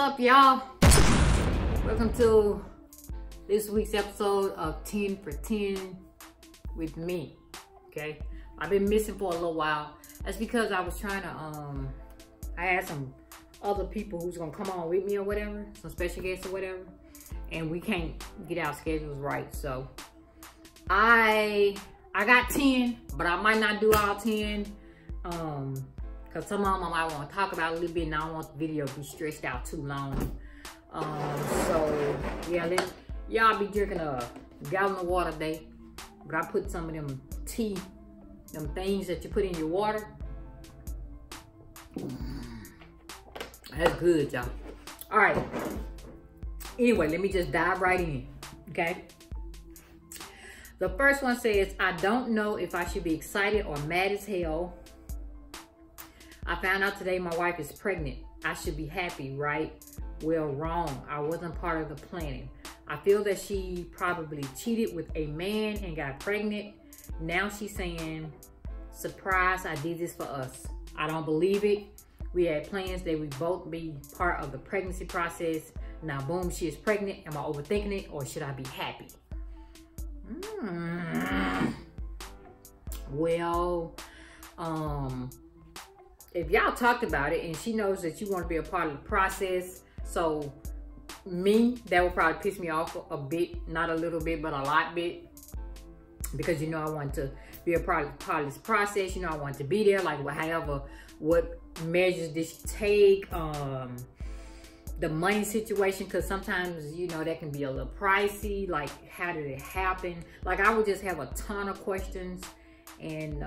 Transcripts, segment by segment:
up, y'all? Welcome to this week's episode of 10 for 10 with me. Okay, I've been missing for a little while. That's because I was trying to I had some other people who's gonna come on with me or whatever, some special guests or whatever, and we can't get our schedules right. So I got 10, but I might not do all 10 because some of them I might want to talk about a little bit, and I don't want the video to be stretched out too long. So yeah, y'all be drinking a gallon of water a day, but I put some of them tea, them things that you put in your water. That's good, y'all. All right, anyway, let me just dive right in, okay? The first one says, I don't know if I should be excited or mad as hell. I found out today my wife is pregnant. I should be happy, right? Well, wrong. I wasn't part of the planning. I feel that she probably cheated with a man and got pregnant. Now she's saying, surprise, I did this for us. I don't believe it. We had plans that we both be part of the pregnancy process. Now, boom, she is pregnant. Am I overthinking it, or should I be happy? Well, if y'all talked about it and she knows that you want to be a part of the process, so me, that would probably piss me off a bit, not a little bit, but a lot bit, because you know I want to be a part of this process. You know I want to be there, like however, what measures did she take, the money situation, because sometimes, you know, that can be a little pricey. Like, how did it happen? Like, I would just have a ton of questions. And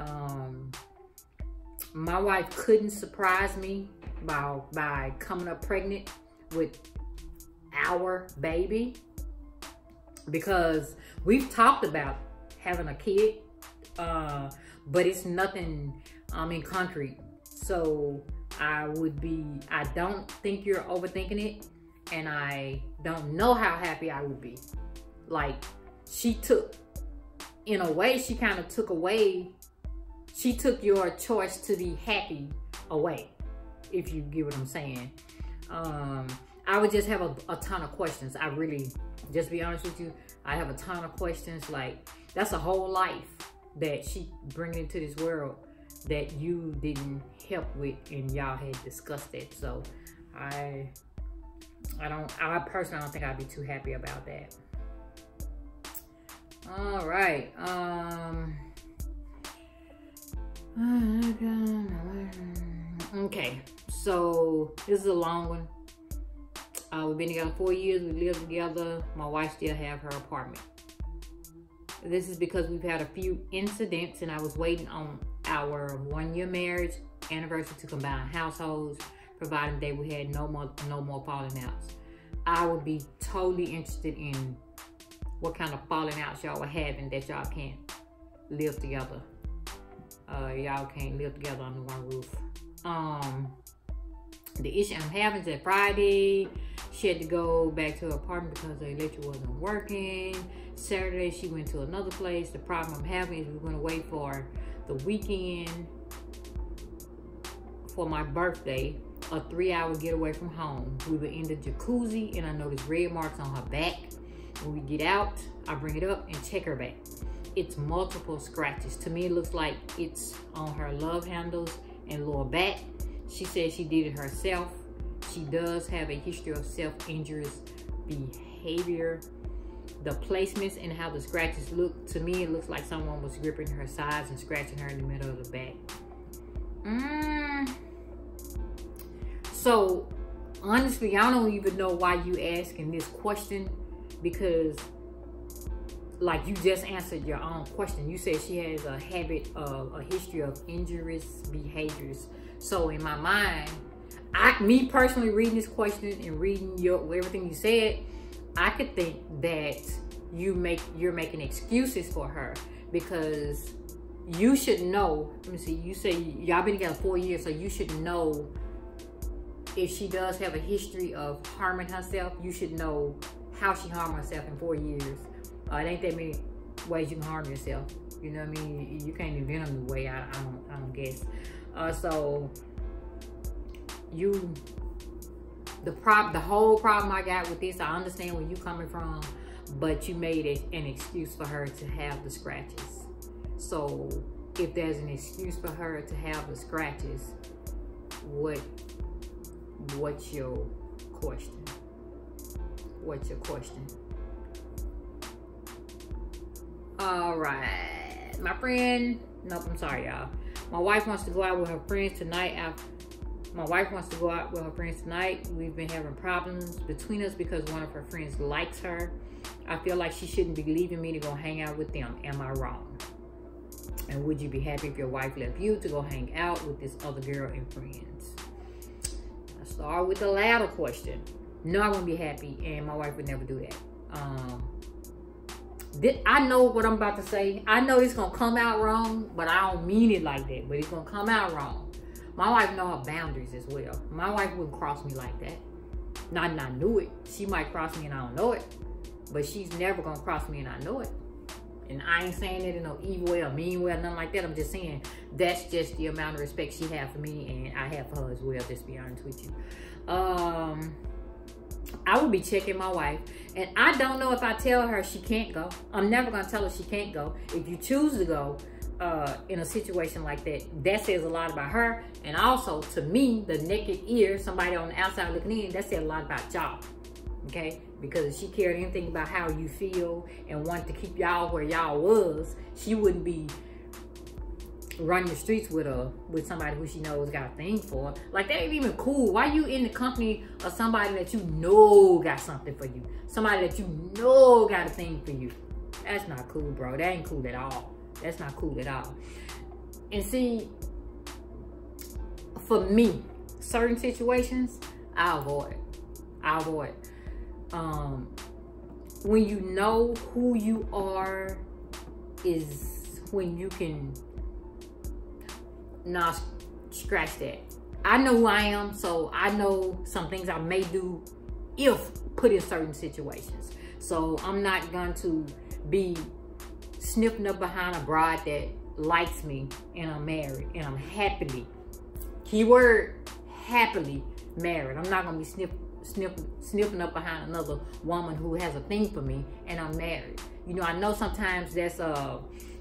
my wife couldn't surprise me by coming up pregnant with our baby, because we've talked about having a kid, but it's nothing in concrete. So I don't think you're overthinking it, and I don't know how happy I would be. Like, in a way, she kind of took your choice to be happy away, if you get what I'm saying. I would just have a ton of questions. I really, just be honest with you, I have a ton of questions. Like, that's a whole life that she bringing into this world that you didn't help with, and y'all had discussed it. So I personally don't think I'd be too happy about that. All right. Okay, so this is a long one. We've been together 4 years. We live together. My wife still have her apartment. This is because we've had a few incidents, and I was waiting on our 1-year marriage anniversary to combine households, providing that we had no more falling outs. I would be totally interested in what kind of falling outs y'all were having that y'all can't live together. Y'all can't live together under one roof. The issue I'm having is that Friday, she had to go back to her apartment because her electric wasn't working. Saturday, she went to another place. The problem I'm having is we're going to wait for the weekend for my birthday, a 3-hour getaway from home. We were in the jacuzzi, and I noticed red marks on her back. When we get out, I bring it up and check her back. It's multiple scratches. To me, it looks like it's on her love handles and lower back. She says she did it herself. She does have a history of self-injurious behavior. The placements and how the scratches look, to me, it looks like someone was gripping her sides and scratching her in the middle of the back. So, honestly, I don't even know why you asking this question, because like, you just answered your own question. You said she has a history of injurious behaviors. So in my mind, me personally reading this question and reading everything you said, I could think that you're making excuses for her, because you should know. Let me see. You say y'all been together 4 years, so you should know if she does have a history of harming herself. You should know how she harmed herself in 4 years. It ain't that many ways you can harm yourself. You know what I mean? You can't invent a new way. I don't guess. So you The whole problem I got with this, I understand where you coming from, but you made it an excuse for her to have the scratches. So if there's an excuse for her to have the scratches, what's your question? What's your question? All right, my friend. Nope, I'm sorry, y'all. My wife wants to go out with her friends tonight. We've been having problems between us because one of her friends likes her. I feel like she shouldn't be leaving me to go hang out with them. Am I wrong? And would you be happy if your wife left you to go hang out with this other girl and friends? I'll start with the latter question. No, I wouldn't be happy, and my wife would never do that. I know what I'm about to say. I know it's going to come out wrong, but I don't mean it like that. But it's going to come out wrong. My wife know her boundaries as well. My wife wouldn't cross me like that. Not and I knew it. She might cross me and I don't know it. But she's never going to cross me and I know it. And I ain't saying it in no evil way or mean way or nothing like that. I'm just saying that's just the amount of respect she has for me and I have for her as well, just to be honest with you. I would be checking my wife. And I don't know if I tell her she can't go. I'm never going to tell her she can't go. If you choose to go in a situation like that, that says a lot about her. And also, to me, the naked ear, somebody on the outside looking in, that says a lot about y'all. Okay? Because if she cared anything about how you feel and wanted to keep y'all where y'all was, she wouldn't be running the streets with somebody who she knows got a thing for. Like, that ain't even cool. Why you in the company of somebody that you know got something for you? Somebody that you know got a thing for you. That's not cool, bro. That ain't cool at all. That's not cool at all. And see, for me, certain situations, I avoid. When you know who you are is when you can not scratch that. I know who I am, so I know some things I may do if put in certain situations. So I'm not going to be sniffing up behind a bride that likes me and I'm married and I'm happily, keyword, happily married. I'm not going to be sniffing up behind another woman who has a thing for me and I'm married. You know, I know sometimes that's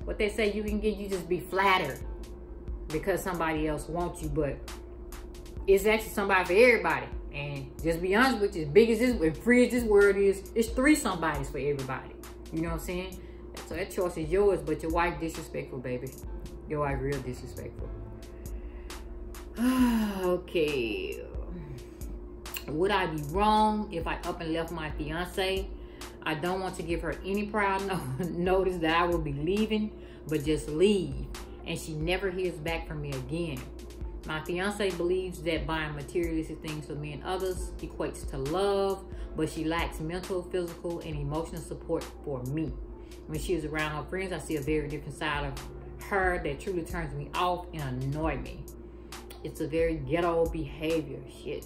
what they say you can get, you just be flattered because somebody else wants you, but it's actually somebody for everybody. And just be honest with you, as big as this, as free as this word is, it's 3 somebodies for everybody. You know what I'm saying? So that choice is yours, but your wife disrespectful, baby. Your wife real disrespectful. Okay. Would I be wrong if I up and left my fiance? I don't want to give her any prior notice that I will be leaving, but just leave. And she never hears back from me again. My fiance believes that buying materialistic things for me and others equates to love, but she lacks mental, physical, and emotional support for me. When she is around her friends, I see a very different side of her that truly turns me off and annoy me. It's a very ghetto behavior. Shit.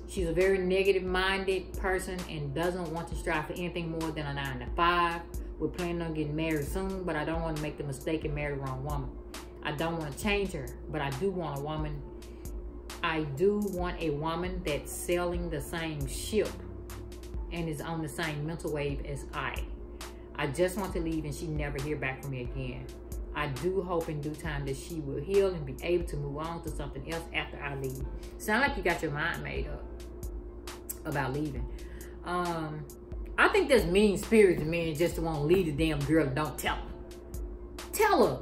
She's a very negative-minded person and doesn't want to strive for anything more than a 9 to 5. We're planning on getting married soon, but I don't want to make the mistake and marry the wrong woman. I don't want to change her, but I do want a woman. I do want a woman that's sailing the same ship and is on the same mental wave as I just want to leave and she never hear back from me again. I do hope in due time that she will heal and be able to move on to something else after I leave. Sound like you got your mind made up about leaving. I think there's mean spirits men just to want to leave the damn girl and don't tell her. Tell her.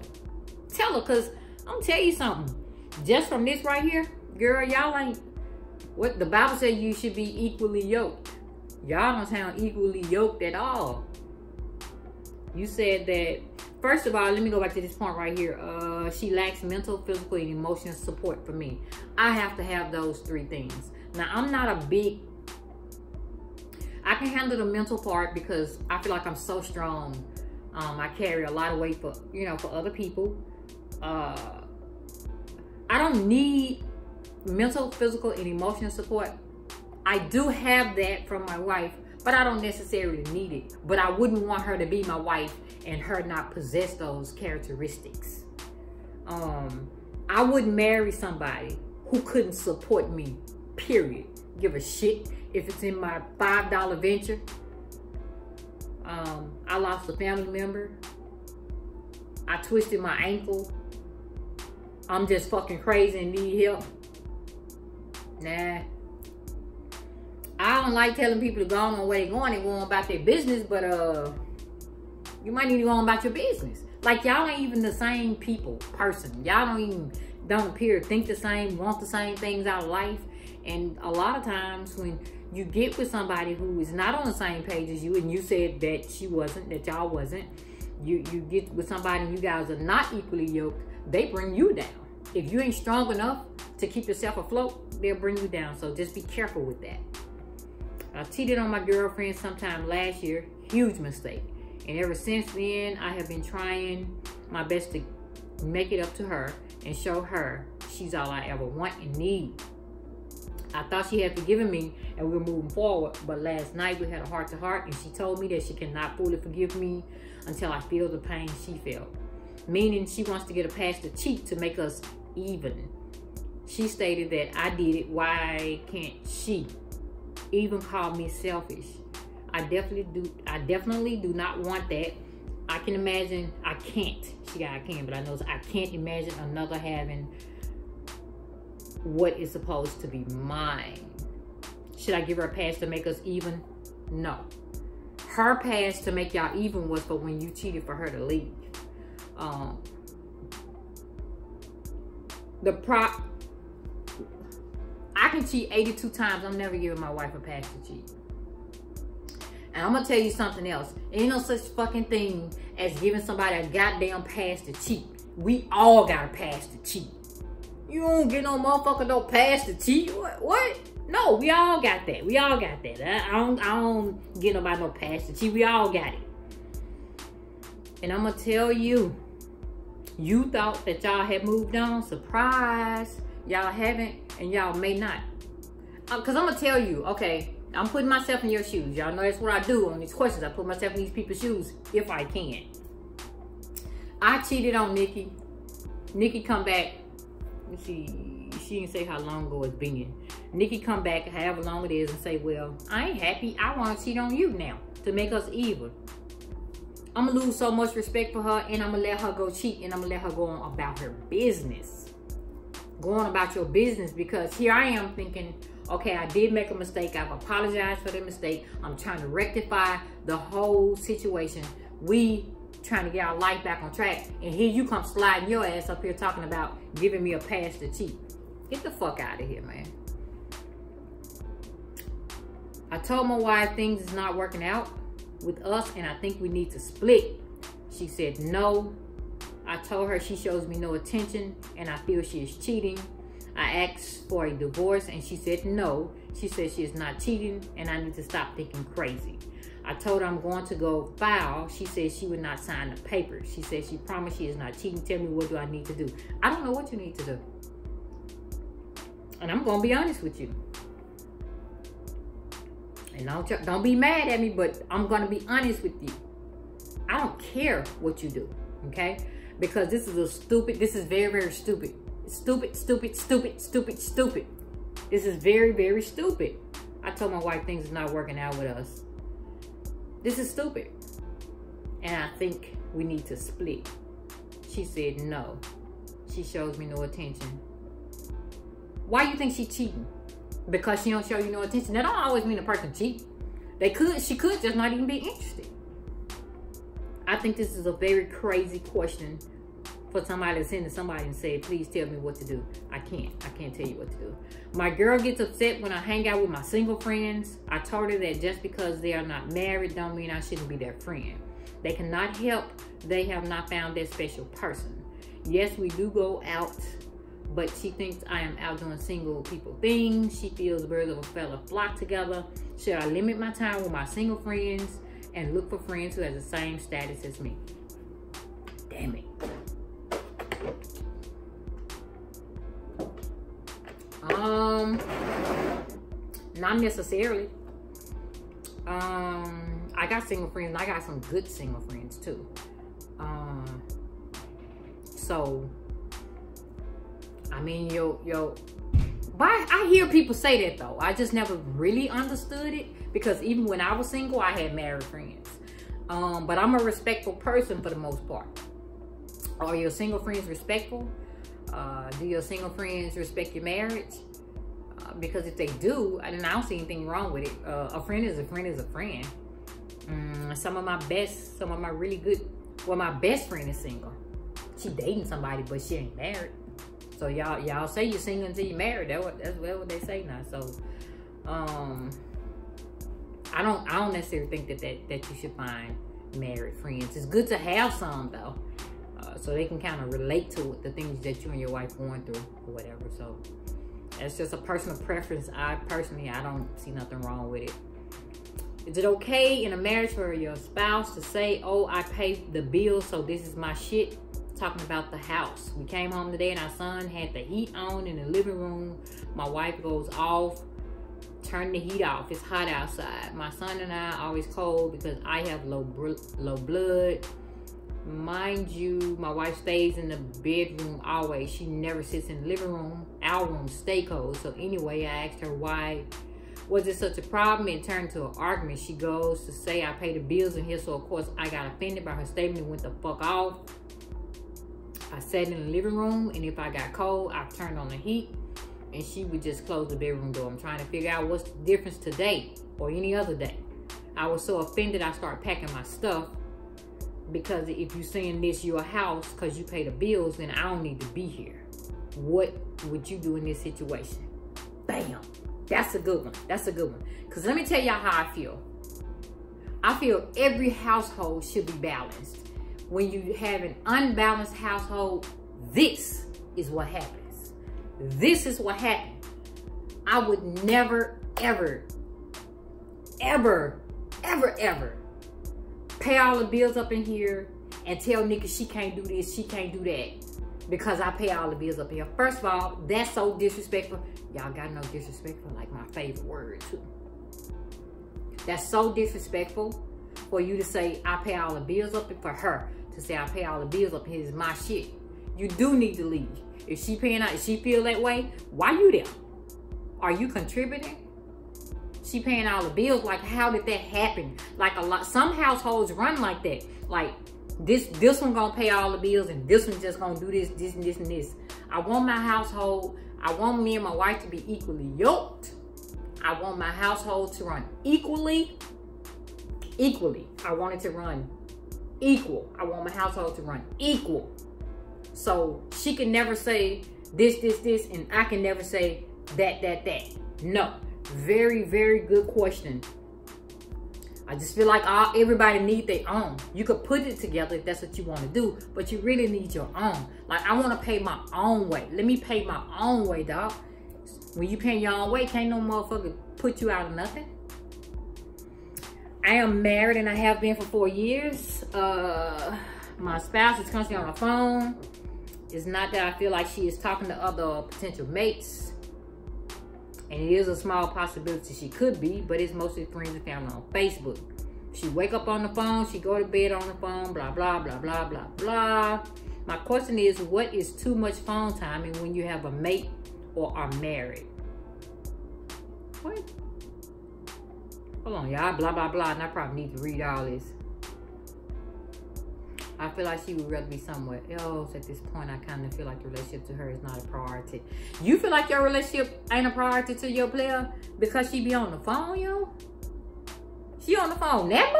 Tell her, because I'm going to tell you something. Just from this right here, girl, y'all ain't, what the Bible says you should be equally yoked. Y'all don't sound equally yoked at all. You said that, first of all, let me go back to this point right here. She lacks mental, physical, and emotional support for me. I have to have those 3 things. Now, I'm not a big, I can handle the mental part because I feel like I'm so strong. I carry a lot of weight for, for other people. I don't need mental, physical, and emotional support. I do have that from my wife, but I don't necessarily need it. But I wouldn't want her to be my wife and her not possess those characteristics. I wouldn't marry somebody who couldn't support me, period. give a shit if it's in my $5 venture. I lost a family member. I twisted my ankle. I'm just fucking crazy and need help. Nah. I don't like telling people to go on where they're going and go on about their business, but you might need to go on about your business. Like, y'all ain't even the same person. Y'all don't appear to think the same, want the same things out of life. And a lot of times when you get with somebody who is not on the same page as you, and you said that y'all wasn't, you get with somebody and you guys are not equally yoked, they bring you down. If you ain't strong enough to keep yourself afloat, they'll bring you down. So just be careful with that. I cheated on my girlfriend sometime last year. Huge mistake. And ever since then, I have been trying my best to make it up to her and show her she's all I ever want and need. I thought she had forgiven me and we were moving forward, but last night we had a heart-to-heart and she told me that she cannot fully forgive me until I feel the pain she felt. Meaning she wants to get a pass to cheat to make us even. She stated that I did it, why can't she? Even called me selfish. I definitely do not want that. I can imagine, I can't. She got I can, but I know I can't imagine another having what is supposed to be mine. Should I give her a pass to make us even? No. Her pass to make y'all even was for when you cheated for her to leave. I can cheat 82 times. I'm never giving my wife a pass to cheat. And I'm gonna tell you something else. Ain't no such fucking thing as giving somebody a goddamn pass to cheat. We all got a pass to cheat. You don't get no motherfucker no pass to cheat. What? No, we all got that. We all got that. I don't get nobody no pass to cheat. We all got it. And I'm gonna tell you, you thought that y'all had moved on. Surprise. Y'all haven't, and y'all may not. Because I'm gonna tell you, okay, I'm putting myself in your shoes. Y'all know that's what I do on these questions. I put myself in these people's shoes if I can. I cheated on Nikki. Nikki come back. Let's see, she didn't say how long ago it's been. Nikki come back, however long it is, and say, well, I ain't happy. I want to cheat on you now to make us even. I'm going to lose so much respect for her, and I'm going to let her go cheat, and I'm going to let her go on about her business. Go on about your business, because here I am thinking, okay, I did make a mistake. I've apologized for the mistake. I'm trying to rectify the whole situation. We trying to get our life back on track, and here you come sliding your ass up here talking about giving me a pass to cheat. Get the fuck out of here, man. I told my wife things is not working out with us and I think we need to split. She said no. I told her she shows me no attention and I feel she is cheating. I asked for a divorce and she said no. She said she is not cheating and I need to stop thinking crazy. I told her I'm going to go file. She said she would not sign the papers. She said she promised she is not cheating. Tell me, what do I need to do? I don't know what you need to do. And I'm going to be honest with you. And don't be mad at me, but I'm going to be honest with you. I don't care what you do, okay? Because this is this is very, very stupid. Stupid. This is very, very stupid. I told my wife things are not working out with us. This is stupid. And I think we need to split. She said no. She shows me no attention. Why do you think she's cheating? Because she don't show you no attention. That don't always mean a person cheat. She could just not even be interested. I think this is a very crazy question for somebody to send to somebody and say, please tell me what to do. I can't tell you what to do. My girl gets upset when I hang out with my single friends. I told her that just because they are not married don't mean I shouldn't be their friend. They cannot help. They have not found that special person. Yes, we do go out, but she thinks I am out doing single people things. She feels birds of a feather flock together. Should I limit my time with my single friends and look for friends who have the same status as me? Damn it. Not necessarily. I got single friends and I got some good single friends too. So I mean, But I hear people say that though. I just never really understood it, because even when I was single, I had married friends. But I'm a respectful person for the most part. Are your single friends respectful? Do your single friends respect your marriage? Because if they do, then I don't see anything wrong with it. A friend is a friend is a friend. Some of my really good, well, my best friend is single. She dating somebody, but she ain't married. So y'all say you're single until you're married. That's what they say now. So I don't necessarily think that you should find married friends. It's good to have some though, so they can kind of relate to it, the things that you and your wife going through or whatever. So that's just a personal preference. I don't see nothing wrong with it. Is it okay in a marriage for your spouse to say, "Oh, I pay the bill, so this is my shit"? Talking about the house. We came home today and our son had the heat on in the living room. My wife goes off, turn the heat off. It's hot outside. My son and I are always cold because I have low blood. Mind you, my wife stays in the bedroom always. She never sits in the living room. Our room stay cold. So anyway, I asked her why was it such a problem. It turned to an argument. She goes to say I pay the bills in here, so of course I got offended by her statement and went the fuck off. I sat in the living room, and if I got cold, I turned on the heat, and she would just close the bedroom door. I'm trying to figure out what's the difference today or any other day. I was so offended, I started packing my stuff, because if you're saying this your house because you pay the bills, then I don't need to be here. What would you do in this situation? Bam. That's a good one. That's a good one. Because let me tell y'all how I feel. I feel every household should be balanced. When you have an unbalanced household, this is what happens. This is what happened. I would never, ever, ever, ever, ever pay all the bills up in here and tell Nikki she can't do this, she can't do that, because I pay all the bills up here. First of all, that's so disrespectful. Y'all gotta know disrespectful like my favorite word too. That's so disrespectful for you to say I pay all the bills up, and for her to say I pay all the bills up here is my shit. You do need to leave. If she paying out, if she feel that way, why you there? Are you contributing? She paying all the bills. Like, how did that happen? Like some households run like that. Like this one gonna pay all the bills, and this one just gonna do this, and this, and this. I want my household, I want me and my wife to be equally yoked. I want my household to run equally. I want it to run equal. I want my household to run equal. So she can never say this, and I can never say that. No. Very, very good question. I just feel like everybody need their own. You could put it together if that's what you want to do, but you really need your own. Like, I want to pay my own way. Let me pay my own way, dog. When you pay your own way, can't no motherfucker put you out of nothing. I am married and I have been for 4 years. My spouse is constantly on the phone. It's not that I feel like she is talking to other potential mates. And it is a small possibility she could be, but it's mostly friends and family on Facebook. She wake up on the phone, she go to bed on the phone, blah, blah, blah, blah, blah, blah. My question is, what is too much phone time and when you have a mate or are married? What? Hold on, y'all, blah, blah, blah, and I probably need to read all this. I feel like she would rather be somewhere else. At this point, I kind of feel like the relationship to her is not a priority. You feel like your relationship ain't a priority to your player because she be on the phone, yo? She on the phone that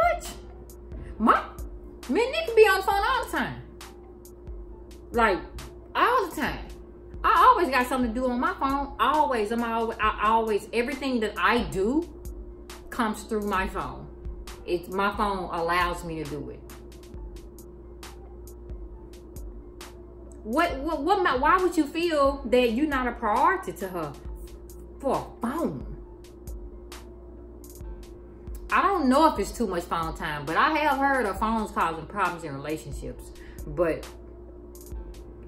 much? Me and Nick be on the phone all the time. Like, all the time. I always got something to do on my phone. I always, everything that I do comes through my phone. My phone allows me to do it. Why would you feel that you're not a priority to her for a phone? I don't know if it's too much phone time, but I have heard of phones causing problems in relationships. But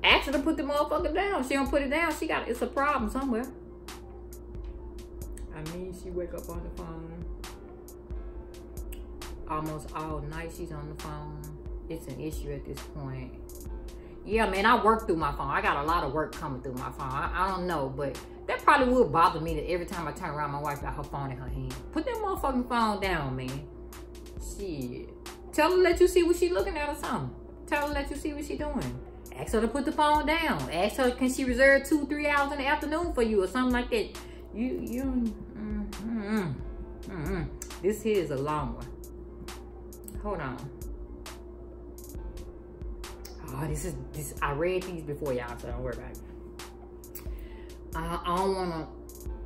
ask her to put the motherfucker down. She don't put it down. It's a problem somewhere. I mean, she wake up on the phone almost all night. She's on the phone. It's an issue at this point. Yeah, man, I work through my phone. I got a lot of work coming through my phone. I don't know, but that probably would bother me that every time I turn around, my wife got her phone in her hand. Put that motherfucking phone down, man. Shit. Tell her to let you see what she looking at or something. Tell her to let you see what she doing. Ask her to put the phone down. Ask her, can she reserve 2-3 hours in the afternoon for you or something like that. This here is a long one. Hold on. Oh, this. I read these before, y'all, so don't worry about it. I don't want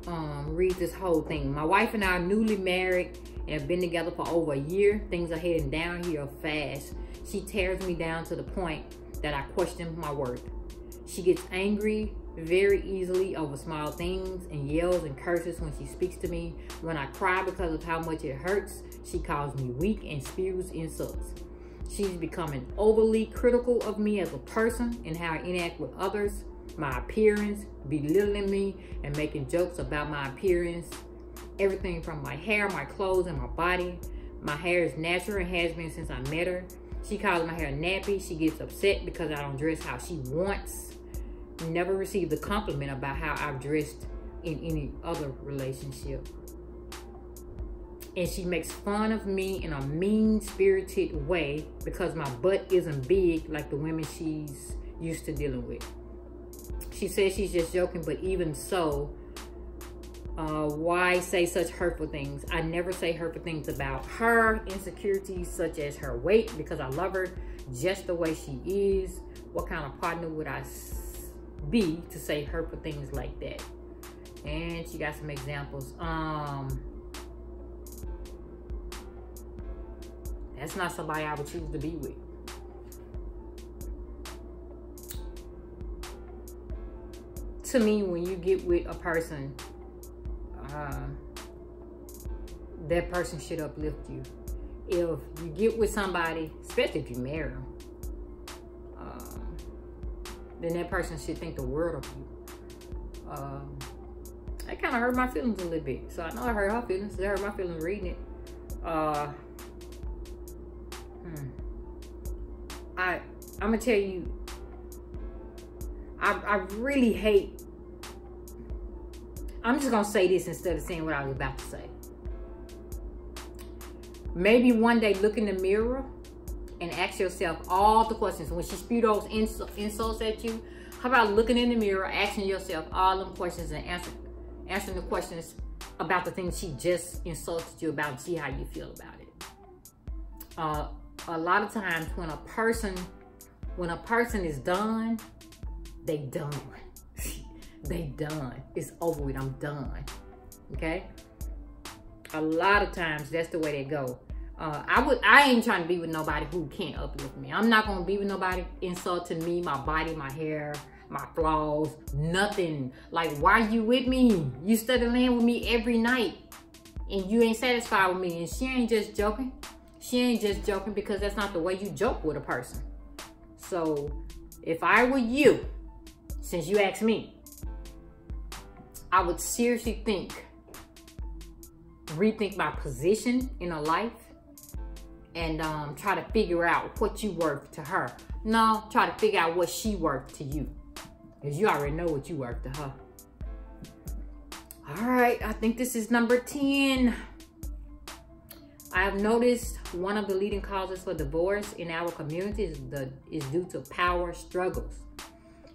to read this whole thing. My wife and I are newly married and have been together for over a year. Things are heading down here fast. She tears me down to the point that I question my worth. She gets angry very easily over small things and yells and curses when she speaks to me. When I cry because of how much it hurts, she calls me weak and spews insults. She's becoming overly critical of me as a person and how I interact with others, my appearance, belittling me and making jokes about my appearance. Everything from my hair, my clothes, and my body. My hair is natural and has been since I met her. She calls my hair nappy. She gets upset because I don't dress how she wants. Never received a compliment about how I've dressed in any other relationship. And she makes fun of me in a mean-spirited way because my butt isn't big like the women she's used to dealing with. She says she's just joking, but even so, why say such hurtful things? I never say hurtful things about her insecurities, such as her weight, because I love her just the way she is. What kind of partner would I be to say hurtful things like that? And she got some examples. That's not somebody I would choose to be with. To me, when you get with a person, that person should uplift you. If you get with somebody, especially if you marry them, then that person should think the world of you. That kind of hurt my feelings a little bit. So I know I hurt her feelings. It hurt my feelings reading it. I'm gonna tell you, I really hate. I'm just gonna say this instead of saying what I was about to say. Maybe one day look in the mirror and ask yourself all the questions. When she spew those insults at you, how about looking in the mirror, asking yourself all them questions and answering the questions about the things she just insulted you about and see how you feel about it. A lot of times when a person is done, they done. They done. It's over with. I'm done. Okay? A lot of times that's the way they go. I ain't trying to be with nobody who can't uplift me. I'm not gonna be with nobody insulting me, my body, my hair, my flaws, nothing. Like, why you with me? You study laying with me every night and you ain't satisfied with me. And she ain't just joking. She ain't just joking because that's not the way you joke with a person. So if I were you, since you asked me, I would seriously rethink my position in her life and try to figure out what you worth to her. No, try to figure out what she worth to you. Because you already know what you worth to her. All right, I think this is number 10. I have noticed one of the leading causes for divorce in our community is due to power struggles.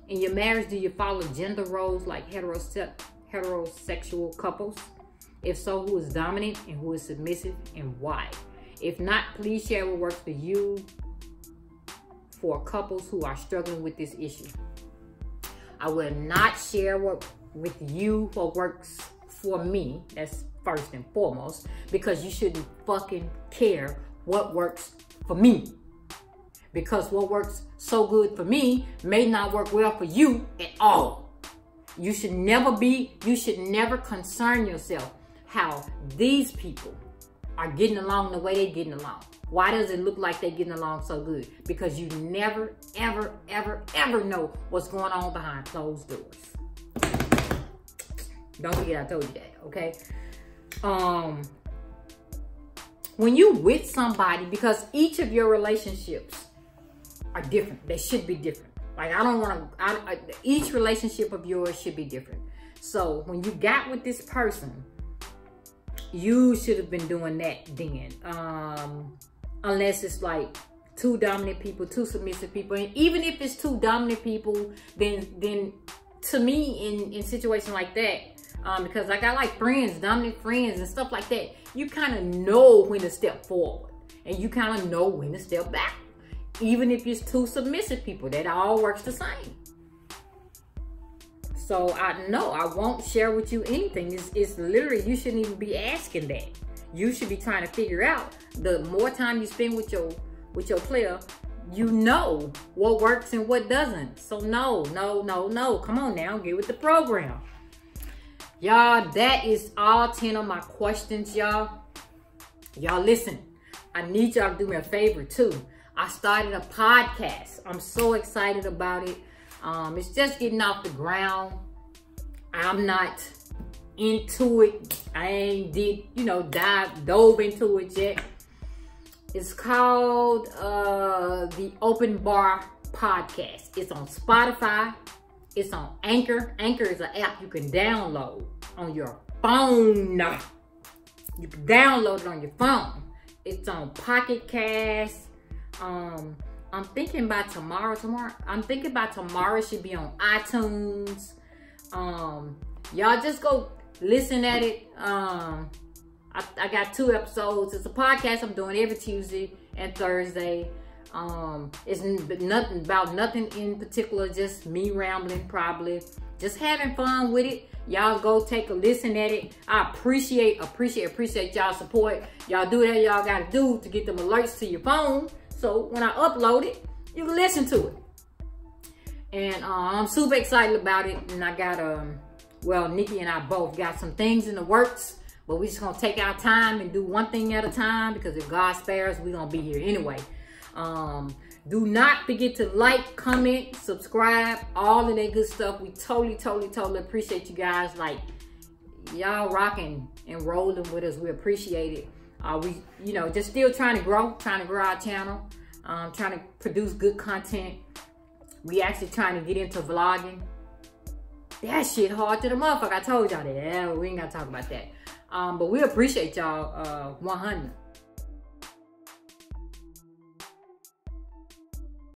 In your marriage, do you follow gender roles like heterosexual couples? If so, who is dominant and who is submissive and why? If not, please share what works for you for couples who are struggling with this issue. I will not share with you what works for me. That's first and foremost, because you shouldn't fucking care what works for me. Because what works so good for me may not work well for you at all. You should never concern yourself how these people are getting along the way they're getting along. Why does it look like they're getting along so good? Because you never, ever, ever, ever know what's going on behind closed doors. Don't forget I told you that, okay? When you with somebody, because each of your relationships are different. They should be different. Like, I don't want to, each relationship of yours should be different. So when you got with this person, you should have been doing that then. Unless it's like two dominant people, two submissive people. And even if it's two dominant people, then to me, in situations like that, because I got like friends, dominant friends and stuff like that, you kind of know when to step forward and you kind of know when to step back. Even if it's two submissive people, that all works the same. So I won't share with you anything. It's literally, you shouldn't even be asking that. You should be trying to figure out, the more time you spend with your player, you know what works and what doesn't. So no. Come on now, get with the program. Y'all, that is all 10 of my questions, y'all. Y'all listen, I need y'all to do me a favor too. I started a podcast. I'm so excited about it. It's just getting off the ground. I'm not into it. I ain't dove into it yet. It's called the Open Bar Podcast. It's on Spotify. It's on Anchor. Anchor is an app you can download on your phone. You can download it on your phone. It's on PocketCast. I'm thinking about tomorrow. I'm thinking about tomorrow should be on iTunes. Y'all just go listen at it. I got 2 episodes. It's a podcast I'm doing every Tuesday and Thursday. It's nothing about nothing in particular, just me rambling, probably just having fun with it. Y'all go take a listen at it. I appreciate y'all support. Y'all do that y'all gotta do to get them alerts to your phone, so when I upload it, you can listen to it. And I'm super excited about it. And I got well, Nikki and I both got some things in the works, but we just gonna take our time and do one thing at a time, because if God spares, we're gonna be here anyway. Do not forget to like, comment, subscribe, all of that good stuff. We totally appreciate you guys. Like, y'all rocking and rolling with us. We appreciate it. We, just still trying to grow our channel, trying to produce good content. We actually trying to get into vlogging. That shit hard to the motherfucker. I told y'all that. Yeah, we ain't gotta talk about that. But we appreciate y'all 100.